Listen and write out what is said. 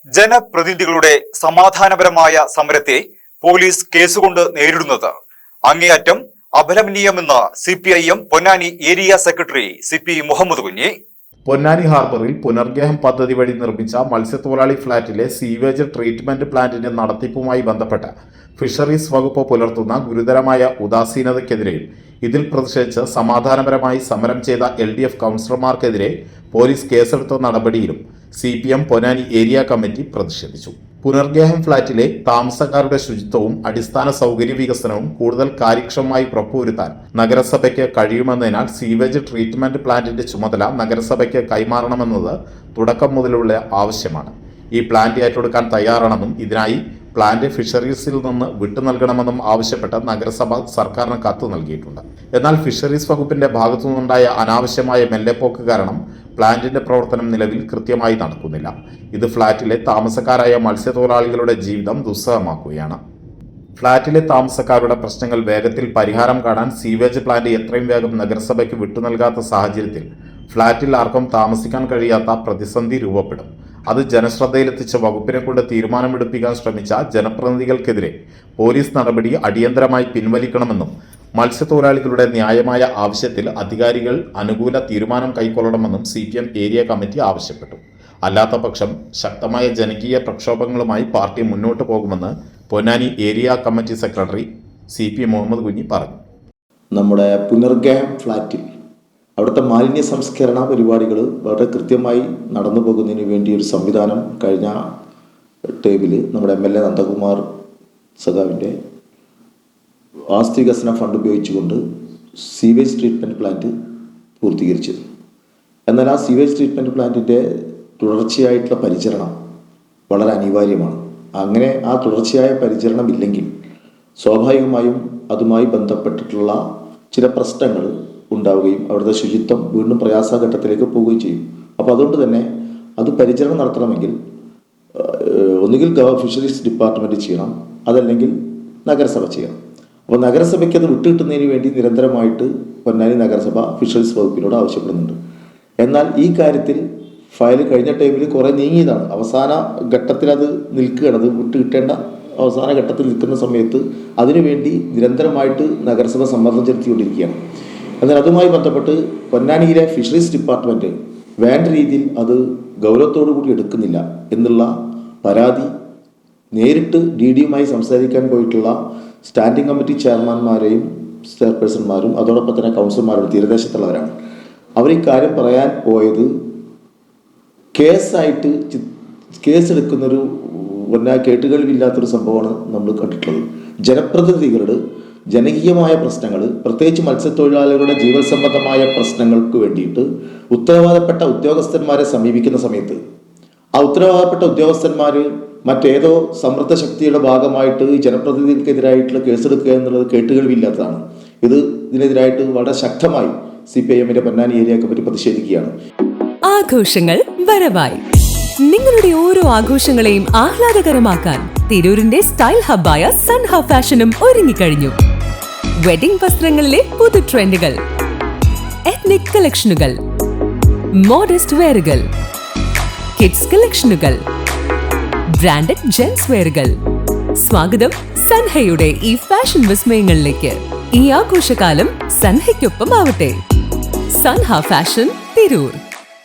ജനപ്രതിനിധികളുടെ സമാധാനപരമായ സമരത്തെ പോലീസ് കേസുകൊണ്ട് നേരിടുന്നത് അങ്ങേയറ്റം അപലപനീയമെന്ന് CPIM Ponnani area secretary CP Muhammad Kunhi. Ponnani ഹാർബറിൽ പുനർഗേഹം പദ്ധതി വഴി നിർമ്മിച്ച മത്സ്യത്തൊഴിലാളി ഫ്ളാറ്റിലെ സീവേജ് ട്രീറ്റ്മെന്റ് പ്ലാന്റിന്റെ നടത്തിപ്പുമായി ബന്ധപ്പെട്ട് ഫിഷറീസ് വകുപ്പ് പുലർത്തുന്ന ഗുരുതരമായ ഉദാസീനതയ്ക്കെതിരെയും ഇതിൽ പ്രതിഷേധിച്ച് സമാധാനപരമായി സമരം ചെയ്ത LDF കൗൺസിലർമാർക്കെതിരെ പോലീസ് കേസെടുത്ത നടപടിയിലും CPM പൊന്നാനി ഏരിയ കമ്മിറ്റി പ്രതിഷേധിച്ചു. പുനർഗേഹം ഫ്ളാറ്റിലെ താമസക്കാരുടെ ശുചിത്വവും അടിസ്ഥാന സൗകര്യ വികസനവും കൂടുതൽ കാര്യക്ഷമമായി ഉറപ്പുവരുത്താൻ നഗരസഭയ്ക്ക് കഴിയുമെന്നതിനാൽ സീവേജ് ട്രീറ്റ്മെന്റ് പ്ലാന്റിന്റെ ചുമതല നഗരസഭയ്ക്ക് കൈമാറണമെന്നത് തുടക്കം മുതലുള്ള ആവശ്യമാണ്. ഈ പ്ലാന്റ് ഏറ്റെടുക്കാൻ തയ്യാറാണെന്നും ഇതിനായി പ്ലാന്റ് ഫിഷറീസിൽ നിന്ന് വിട്ടു നൽകണമെന്നും ആവശ്യപ്പെട്ട് നഗരസഭ സർക്കാരിന് കത്ത് നൽകിയിട്ടുണ്ട്. എന്നാൽ ഫിഷറീസ് വകുപ്പിന്റെ ഭാഗത്തുനിന്നുണ്ടായ അനാവശ്യമായ മെല്ലെപ്പോക്ക് കാരണം പ്ലാന്റിന്റെ പ്രവർത്തനം നിലവിൽ കൃത്യമായി നടക്കുന്നില്ല. ഇത് ഫ്ളാറ്റിലെ താമസക്കാരായ മത്സ്യത്തൊഴിലാളികളുടെ ജീവിതം ദുസ്സഹമാക്കുകയാണ്. ഫ്ളാറ്റിലെ താമസക്കാരുടെ പ്രശ്നങ്ങൾ വേഗത്തിൽ പരിഹാരം കാണാൻ സീവേജ് പ്ലാന്റ് എത്രയും വേഗം നഗരസഭയ്ക്ക് വിട്ടു നൽകാത്ത സാഹചര്യത്തിൽ ഫ്ളാറ്റിൽ ആർക്കും താമസിക്കാൻ കഴിയാത്ത പ്രതിസന്ധി രൂപപ്പെടും. അത് ജനശ്രദ്ധയിലെത്തിച്ച വകുപ്പിനെ കൊണ്ട് തീരുമാനമെടുപ്പിക്കാൻ ശ്രമിച്ച ജനപ്രതിനിധികൾക്കെതിരെ പോലീസ് നടപടി അടിയന്തരമായി പിൻവലിക്കണമെന്നും മത്സ്യത്തൊഴിലാളികളുടെ ന്യായമായ ആവശ്യത്തിൽ അധികാരികൾ അനുകൂല തീരുമാനം കൈക്കൊള്ളണമെന്നും CPM ഏരിയ കമ്മിറ്റി ആവശ്യപ്പെട്ടു. അല്ലാത്ത പക്ഷം ശക്തമായ ജനകീയ പ്രക്ഷോഭങ്ങളുമായി പാർട്ടി മുന്നോട്ട് പോകുമെന്ന് Ponnani area committee secretary CP Muhammad Kunhi പറഞ്ഞു. നമ്മുടെ പുനർഗേഹം ഫ്ളാറ്റിൽ അവിടുത്തെ മാലിന്യ സംസ്കരണ പരിപാടികൾ വളരെ കൃത്യമായി നടന്നു പോകുന്നതിന് വേണ്ടി ഒരു സംവിധാനം കഴിഞ്ഞ ടേബിൾ നമ്മുടെ MLA നന്ദകുമാർ സഖാവിൻ്റെ ആസ്തി വികസന ഫണ്ട് ഉപയോഗിച്ചുകൊണ്ട് സീവേജ് ട്രീറ്റ്മെൻറ്റ് പ്ലാന്റ് പൂർത്തീകരിച്ചത്. എന്നാൽ ആ സീവേജ് ട്രീറ്റ്മെൻറ്റ് പ്ലാന്റിൻ്റെ തുടർച്ചയായിട്ടുള്ള പരിചരണം വളരെ അനിവാര്യമാണ്. അങ്ങനെ ആ തുടർച്ചയായ പരിചരണം ഇല്ലെങ്കിൽ സ്വാഭാവികമായും അതുമായി ബന്ധപ്പെട്ടിട്ടുള്ള ചില പ്രശ്നങ്ങൾ ഉണ്ടാവുകയും അവിടുത്തെ ശുചിത്വം വീണ്ടും പ്രയാസഘട്ടത്തിലേക്ക് പോവുകയും ചെയ്യും. അപ്പോൾ അതുകൊണ്ട് തന്നെ അത് പരിചരണം നടത്തണമെങ്കിൽ ഒന്നുകിൽ ഫിഷറീസ് ഡിപ്പാർട്ട്മെൻറ്റ് ചെയ്യണം, അതല്ലെങ്കിൽ നഗരസഭ ചെയ്യണം. അപ്പോൾ നഗരസഭയ്ക്ക് അത് വിട്ടുകിട്ടുന്നതിന് വേണ്ടി നിരന്തരമായിട്ട് പൊന്നാനി നഗരസഭ ഫിഷറീസ് വകുപ്പിനോട് ആവശ്യപ്പെടുന്നുണ്ട്. എന്നാൽ ഈ കാര്യത്തിൽ ഫയൽ കഴിഞ്ഞ ടൈമിൽ കുറേ നീങ്ങിയതാണ്. അവസാന ഘട്ടത്തിൽ അത് നിൽക്കുകയാണ്. അത് വിട്ടുകിട്ടേണ്ട അവസാന ഘട്ടത്തിൽ നിൽക്കുന്ന സമയത്ത് അതിനുവേണ്ടി നിരന്തരമായിട്ട് നഗരസഭ സമ്മർദ്ദം ചെലുത്തിക്കൊണ്ടിരിക്കുകയാണ്. എന്നാൽ അതുമായി ബന്ധപ്പെട്ട് പൊന്നാനിയിലെ ഫിഷറീസ് ഡിപ്പാർട്ട്മെൻറ്റ് വേണ്ട രീതിയിൽ അത് ഗൗരവത്തോടു കൂടി എടുക്കുന്നില്ല എന്നുള്ള പരാതി നേരിട്ട് DDയുമായി സംസാരിക്കാൻ പോയിട്ടുള്ള സ്റ്റാൻഡിംഗ് കമ്മിറ്റി ചെയർമാൻമാരെയും ചെയർപേഴ്സൺമാരും അതോടൊപ്പം തന്നെ കൗൺസിലർമാരും തീരദേശത്തുള്ളവരാണ്. അവർ ഈ കാര്യം പറയാൻ പോയത് കേസെടുക്കുന്നൊരു കേട്ടുകേൾവില്ലാത്തൊരു സംഭവമാണ് നമ്മൾ കണ്ടിട്ടുള്ളത്. ജനപ്രതിനിധികളുടെ ജനകീയമായ പ്രശ്നങ്ങൾ, പ്രത്യേകിച്ച് മത്സ്യത്തൊഴിലാളികളുടെ ജീവൽ സംബന്ധമായ പ്രശ്നങ്ങൾക്ക് വേണ്ടിയിട്ട് ഉത്തരവാദപ്പെട്ട ഉദ്യോഗസ്ഥന്മാരെ സമീപിക്കുന്ന സമയത്ത് ആ ഉത്തരവാദപ്പെട്ട ഉദ്യോഗസ്ഥന്മാർ മറ്റേതോ സമൃദ്ധ ശക്തിയുടെ ഭാഗമായിട്ട് ജനപ്രതിനിധികൾക്കെതിരായിട്ടുള്ള കേസെടുക്കുക എന്നുള്ളത് കേട്ടുകേൾവില്ലാത്തതാണ്. ഇതിനെതിരായിട്ട് വളരെ ശക്തമായി CPIMന്റെ പൊന്നാനി ഏരിയ കമ്മിറ്റി പ്രതിഷേധിക്കുകയാണ്. ആഘോഷങ്ങൾ വരവായി. നിങ്ങളുടെ ഓരോ ആഘോഷങ്ങളെയും ആഹ്ലാദകരമാക്കാൻ തിരൂരിന്റെ സ്റ്റൈൽ ഹബ്ബായ സൻഹ ഫാഷനും ഒരുങ്ങിക്കഴിഞ്ഞു. വെഡിംഗ് വസ്ത്രങ്ങളിലെ പുതു ട്രെൻഡുകൾ, എത്നിക് കളക്ഷനുകൾ, മോഡസ്റ്റ് വെയറുകൾ, കിഡ്സ് കളക്ഷനുകൾ, ബ്രാൻഡഡ് ജെൻസ് വെയറുകൾ. സ്വാഗതം സൻഹയുടെ ഈ ഫാഷൻ വിസ്മയങ്ങളിലേക്ക്. ഈ ആഘോഷകാലം സൻഹയ്ക്കൊപ്പം ആവട്ടെ. സൻഹ ഫാഷൻ തിരൂർ.